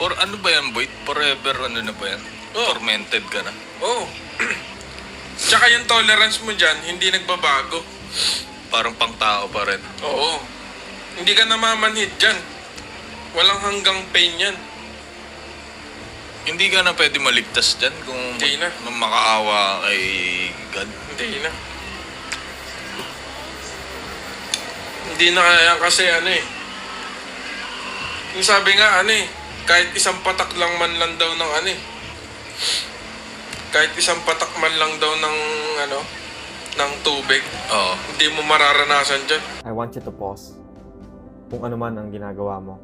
Ano ba yan, boy? Forever, ano na ba yan? Tormented ka na. Oo. Tsaka yung tolerance mo dyan, hindi nagbabago. Parang pang tao pa rin. Oo. Hindi ka namamanhid dyan. Walang hanggang pain yan. Hindi ka na pwede maligtas dyan kung Hindi na. makaawa kay God. Hindi na. Hindi na kaya kasi yung sabi nga kahit isang patak lang man lang daw ng kahit isang patak man lang daw ng ng tubig, Oo. hindi mo mararanasan dyan. I want you to pause kung ano man ang ginagawa mo.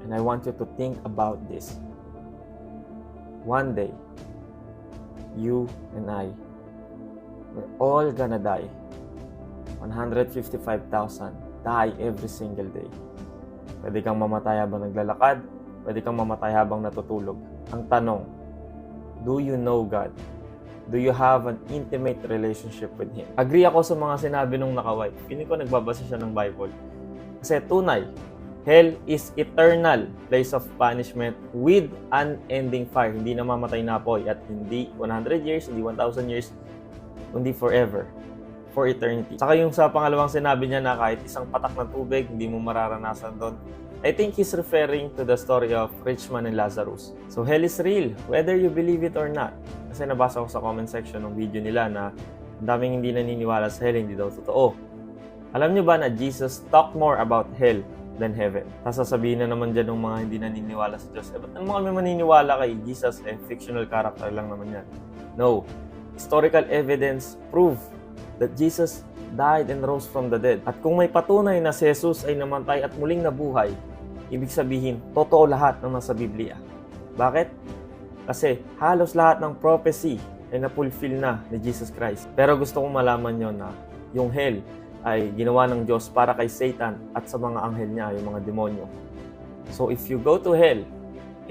And I want you to think about this. One day, you and I, we're all gonna die. 155,000 die every single day. Pwede kang mamatay habang naglalakad, pwede kang mamatay habang natutulog. Ang tanong, do you know God? Do you have an intimate relationship with Him? Agree ako sa mga sinabi nung nakaway. Piling ko nagbabasa siya ng Bible. Kasi tunay, hell is eternal place of punishment with unending fire. Hindi namamatay na apoy at hindi 100 years, hindi 1,000 years, kundi forever. For eternity. Saka yung sa pangalawang sinabi niya na kahit isang patak ng tubig, hindi mo mararanasan doon. I think he's referring to the story of rich man and Lazarus. So hell is real, whether you believe it or not. Kasi nabasa ko sa comment section ng video nila na ang daming hindi naniniwala sa hell, hindi daw totoo. Alam niyo ba na Jesus talked more about hell than heaven? Tapos sasabihin na naman dyan ng mga hindi naniniwala sa Diyos. Ba't naman kami maniniwala kay Jesus? Fictional character lang naman yan. No. Historical evidence prove that Jesus died and rose from the dead. At kung may patunay na si Jesus ay namatay at muling nabuhay, ibig sabihin, totoo lahat ng nasa Biblia. Bakit? Kasi halos lahat ng prophecy ay napulfill na ni Jesus Christ. Pero gusto kong malaman nyo na yung hell ay ginawa ng Diyos para kay Satan at sa mga anghel niya, yung mga demonyo. So if you go to hell,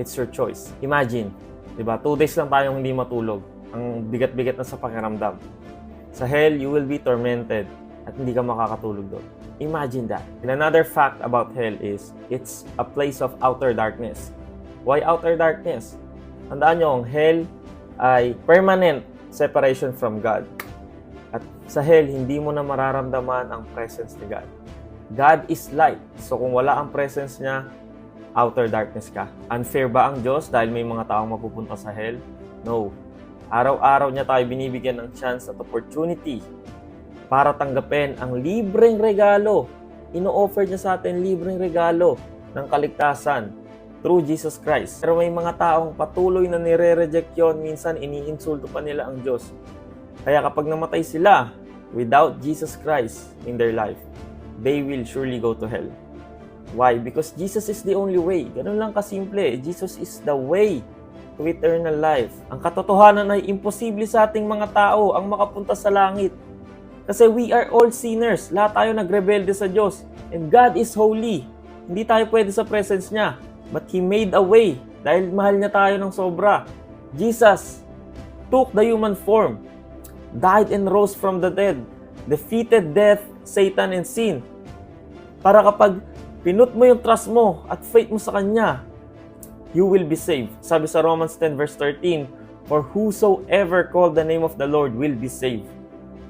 it's your choice. Imagine, diba? 2 days lang tayong hindi matulog. Ang bigat-bigat na sa pakiramdam. Sa hell, you will be tormented at hindi ka makakatulog doon. Imagine that. And another fact about hell is, it's a place of outer darkness. Why outer darkness? Tandaan nyo, ang hell ay permanent separation from God. At sa hell, hindi mo na mararamdaman ang presence ni God. God is light. So kung wala ang presence niya, outer darkness ka. Unfair ba ang Diyos dahil may mga taong mapupunta sa hell? No. Araw-araw niya tayo binibigyan ng chance at opportunity para tanggapin ang libreng regalo. Ino-offer niya sa atin libreng regalo ng kaligtasan through Jesus Christ. Pero may mga taong patuloy na nire-reject yun. Minsan iniinsulto pa nila ang Diyos. Kaya kapag namatay sila without Jesus Christ in their life, they will surely go to hell. Why? Because Jesus is the only way. Ganun lang kasimple. Jesus is the way to eternal life. Ang katotohanan ay imposible sa ating mga tao ang makapunta sa langit. Kasi we are all sinners. Lahat tayo nagrebelde sa Diyos. And God is holy. Hindi tayo pwede sa presence niya. But He made a way dahil mahal niya tayo ng sobra. Jesus took the human form, died and rose from the dead, defeated death, Satan, and sin. Para kapag pinut mo yung trust mo at faith mo sa Kanya, you will be saved. Sabi sa Romans 10 verse 13, for whosoever called the name of the Lord will be saved.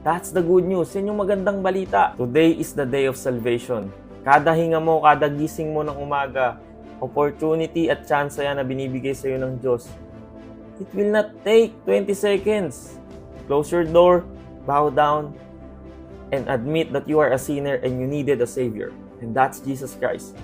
That's the good news. Yan yung magandang balita. Today is the day of salvation. Kada hinga mo, kada gising mo ng umaga, opportunity at chance yan na binibigay sa iyo ng Diyos. It will not take 20 seconds. Close your door, bow down, and admit that you are a sinner and you needed a Savior. And that's Jesus Christ.